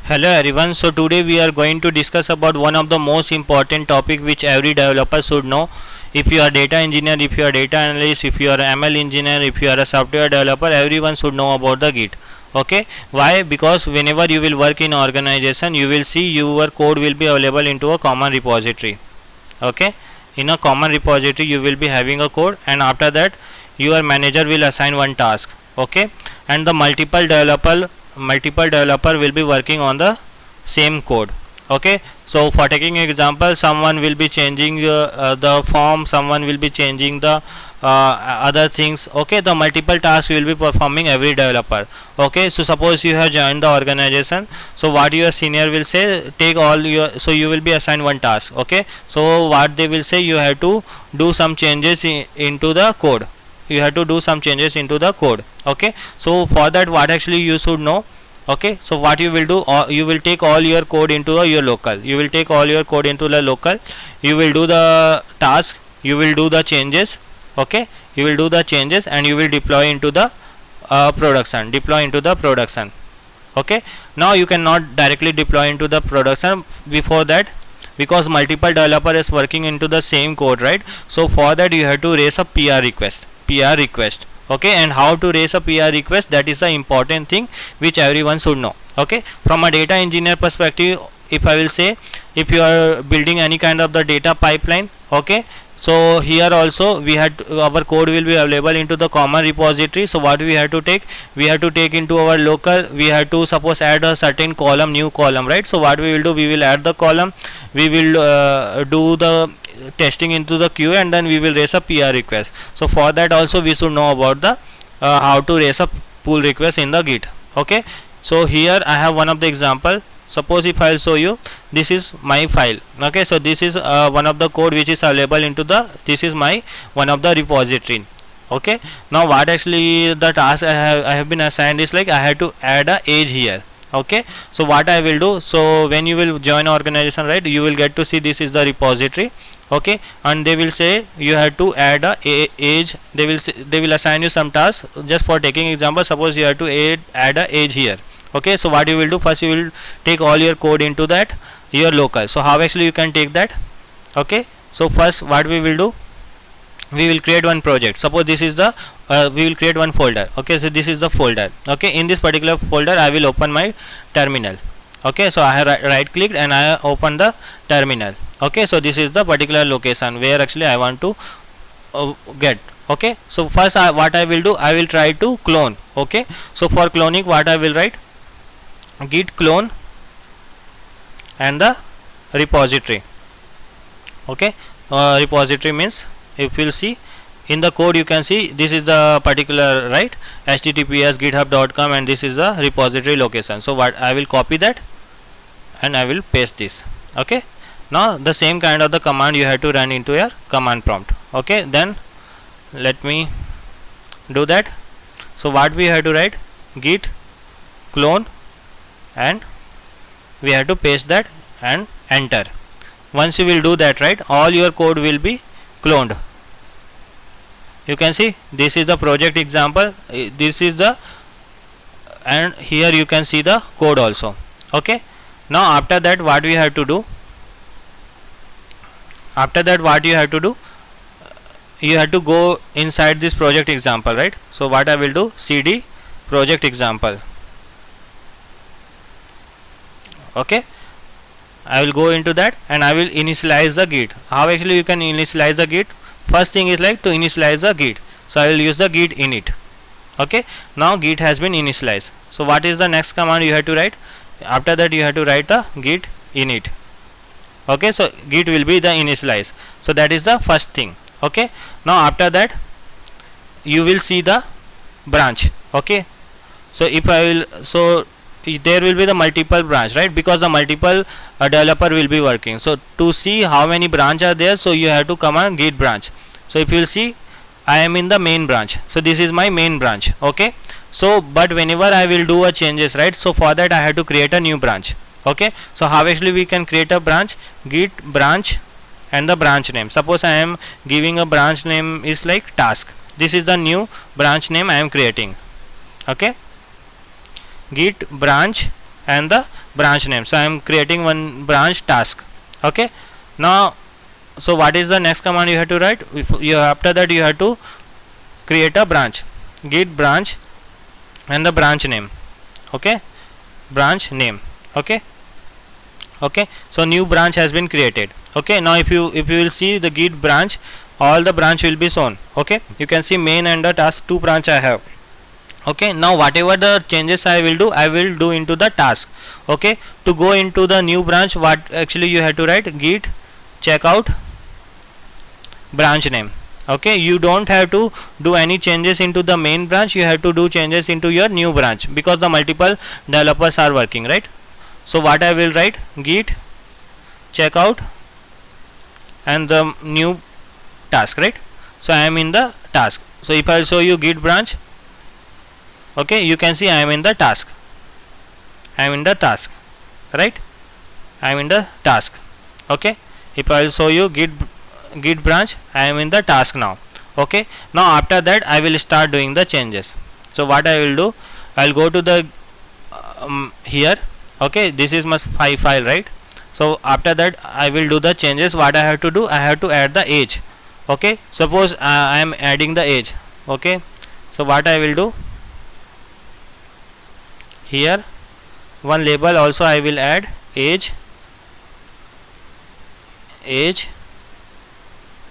Hello everyone, so today we are going to discuss about one of the most important topic which every developer should know. If you are data engineer, if you are data analyst, if you are ML engineer, if you are a software developer, everyone should know about the Git. Okay, why? Because whenever you will work in organization, you will see your code will be available into a common repository. Okay, in a common repository you will be having a code, and after that your manager will assign one task. Okay, and the multiple developer will be working on the same code. Okay, so for taking example, someone will be changing the form, someone will be changing the other things. Okay, the multiple tasks will be performing every developer. Okay, so suppose you have joined the organization, so what your senior will say, take all your, so you will be assigned one task. Okay, so what they will say, you have to do some changes into the code, you have to do some changes into the code. Okay, so for that what actually you should know. Okay, so what you will do, you will take all your code into your local, you will take all your code into the local, you will do the task, you will do the changes. Okay, you will do the changes and you will deploy into the production. Okay, now you cannot directly deploy into the production before that, because multiple developer is working into the same code, right? So for that you have to raise a PR request. Okay, and how to raise a PR request, that is the important thing which everyone should know. Okay, from a data engineer perspective, if I will say, if you are building any kind of the data pipeline, okay, so here also we had our code will be available into the common repository. So what we have to take, we have to take into our local, we have to suppose add a certain column, new column, right? So what we will do, we will add the column, we will do the testing into the queue, and then we will raise a PR request. So for that also we should know about the how to raise a pull request in the Git. Okay, so here I have one of the example. Suppose if I will show you, this is my file. Okay, so this is one of the code which is available into the, this is my one of the repository. Okay, now what actually the task I have been assigned is like I have to add a age here. Okay, so what I will do, so when you will join organization, right, you will get to see this is the repository. Okay, and they will say you have to add a age, they will assign you some task. Just for taking example, suppose you have to add a age here. Okay, so what you will do, first you will take all your code into that your local. So how actually you can take that? Okay, so first what we will do, we will create one project. Suppose this is the we will create one folder. Okay, so this is the folder. Okay, in this particular folder I will open my terminal. Okay, so I have right clicked and I open the terminal. Okay, so this is the particular location where actually I want to get. Okay, so first what I will do, I will try to clone. Okay, so for cloning what I will write, git clone and the repository. Okay, repository means, if you will see in the code, you can see this is the particular, right, https github.com, and this is the repository location. So what I will copy that and I will paste this. Okay, now the same kind of the command you have to run into your command prompt. Okay, then let me do that. So what we have to write, git clone, and we have to paste that and enter. Once you will do that, right, all your code will be cloned. You can see this is the project example, this is the, and here you can see the code also. Okay, now after that what we have to do, you have to go inside this project example, right? So what I will do, cd project example. Okay, I will go into that and I will initialize the Git. How actually you can initialize the Git? First thing is like to initialize the Git. So I will use the git init. Okay, now Git has been initialized. So what is the next command you have to write? After that you have to write the git init. Okay, so Git will be the initialize. So that is the first thing. Okay, now after that you will see the branch. Okay, so if I will, so there will be the multiple branch, right, because the multiple developer will be working. So to see how many branch are there, so you have to command git branch. So if you will see, I am in the main branch, so this is my main branch. Okay, so but whenever I will do a changes, right, so for that I have to create a new branch. Okay, so how actually we can create a branch, git branch and the branch name. Suppose I am giving a branch name is like task, this is the new branch name I am creating. Okay, git branch and the branch name. So I am creating one branch task. Okay, now so what is the next command you have to write? After that you have to create a branch, git branch and the branch name. Okay, branch name. Okay, okay, so new branch has been created. Okay, now if you will see the git branch, all the branch will be shown. Okay, you can see main and the task, two branch I have. Okay, now whatever the changes I will do into the task. Okay, to go into the new branch, what actually you have to write? Git checkout branch name. Okay, you don't have to do any changes into the main branch, you have to do changes into your new branch, because the multiple developers are working, right? So what I will write? Git checkout and the new task, right? So I am in the task. So if I show you git branch, okay, you can see I am in the task. I am in the task, right? I am in the task. Okay, if I will show you git branch, I am in the task now. Okay, now after that I will start doing the changes. So what I will do, I will go to the here. Okay, this is my file, right? So after that I will do the changes. What I have to do, I have to add the age. Okay, suppose I am adding the age. Okay, so what I will do, here one label also I will add, age.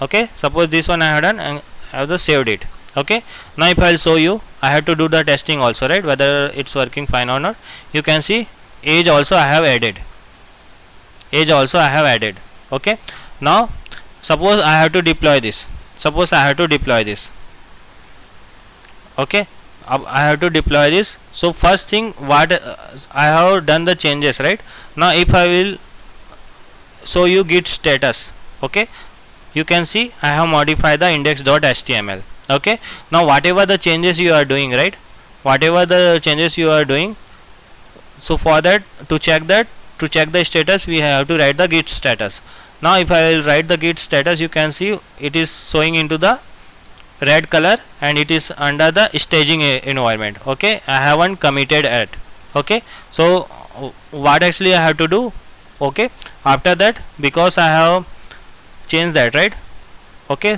Okay, suppose this one I have done and I have just saved it. Okay, now if I will show you, I have to do the testing also, right, whether it's working fine or not. You can see age also I have added. Okay, now suppose I have to deploy this. Okay, I have to deploy this. So first thing, what I have done the changes, right? Now if I will show you git status, okay, you can see I have modified the index.html. Okay, now whatever the changes you are doing, right, so for that, to check the status, we have to write the git status. Now if I will write the git status, you can see it is showing into the red color and it is under the staging environment. Okay, I haven't committed yet. Okay, so what actually I have to do? Okay, after that, because I have changed that, right? Okay,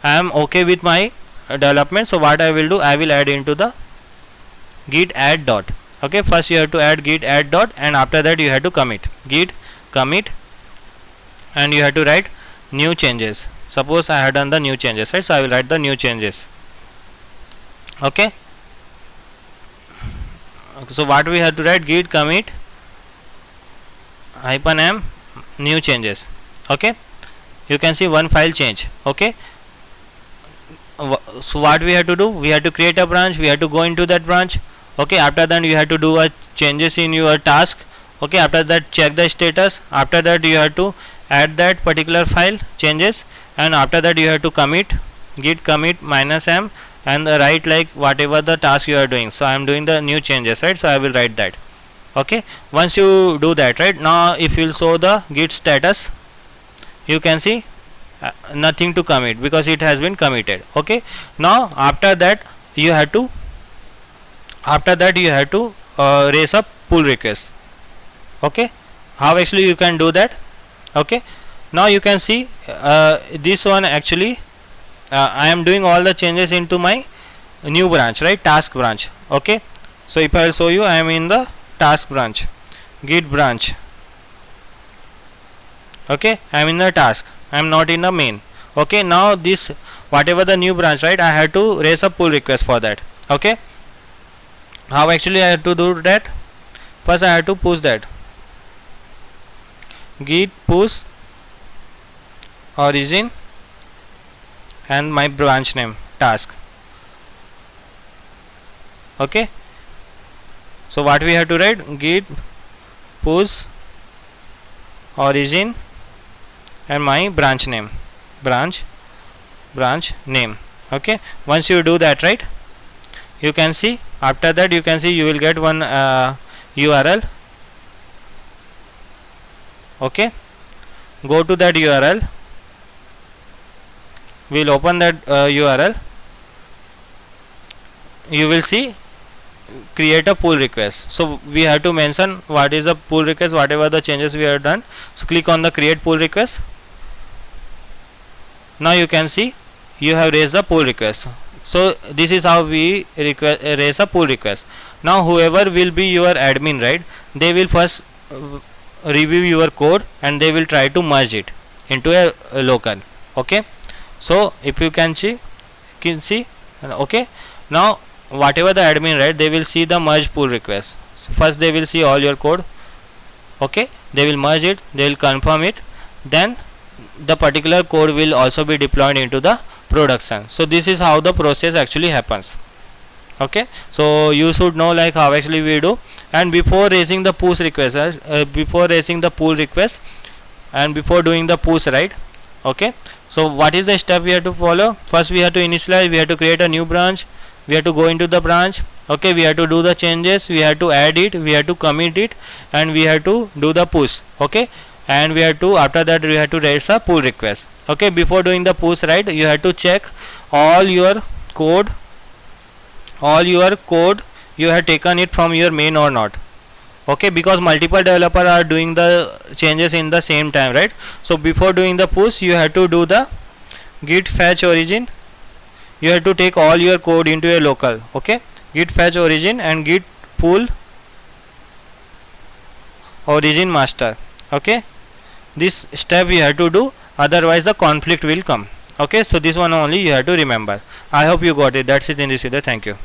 I am okay with my development. So what I will do, I will add into the git add dot. Okay, first you have to add git add dot, and after that you have to commit, git commit, and you have to write new changes. Suppose I have done the new changes, right? So I will write the new changes. Okay, so what we have to write? Git commit -m new changes. Okay, you can see one file change. Okay, so what we have to do, we have to create a branch, we have to go into that branch. Okay, after that you have to do a changes in your task. Okay, after that check the status. After that you have to add that particular file changes, and after that you have to commit, git commit -m, and write like whatever the task you are doing. So I am doing the new changes, right? So I will write that. Okay, once you do that, right, now if you will show the git status, you can see nothing to commit because it has been committed. Okay, now after that you have to raise a pull request. Okay, how actually you can do that? Okay, now you can see this one actually I am doing all the changes into my new branch, right, task branch. Okay, so if I will show you, I am in the task branch, git branch. Okay, I am in the task, I am not in the main. Okay, now this whatever the new branch, right, I have to raise a pull request for that. Okay, how actually I have to do that? First I have to push that, git push origin and my branch name task. Okay, so what we have to write? Git push origin and my branch name, branch name. Okay, once you do that, right, you can see after that you can see you will get one URL. Okay, go to that URL, we will open that URL. You will see create a pull request. So we have to mention what is a pull request, whatever the changes we have done. So click on the create pull request. Now you can see you have raised the pull request. So this is how we raise a pull request. Now whoever will be your admin, right, they will first review your code and they will try to merge it into a local. Okay, so if you can see, okay, now whatever the admin, right, they will see the merge pull request. First they will see all your code. Okay, they will merge it, they will confirm it, then the particular code will also be deployed into the production. So this is how the process actually happens. Okay, so you should know like how actually we do. And before raising the push request, before raising the pull request and before doing the push, right, okay, so what is the step we have to follow? First we have to initialize, we have to create a new branch, we have to go into the branch. Okay, we have to do the changes, we have to add it, we have to commit it, and we have to do the push. Okay, and we have to, after that we have to raise a pull request. Okay, before doing the push, right, you have to check all your code you have taken it from your main or not. Okay, because multiple developers are doing the changes in the same time, right? So before doing the push, you have to do the git fetch origin. You have to take all your code into a local. Okay, git fetch origin and git pull origin master. Okay, this step you have to do, otherwise the conflict will come. Okay, so this one only you have to remember. I hope you got it. That's it in this video. Thank you.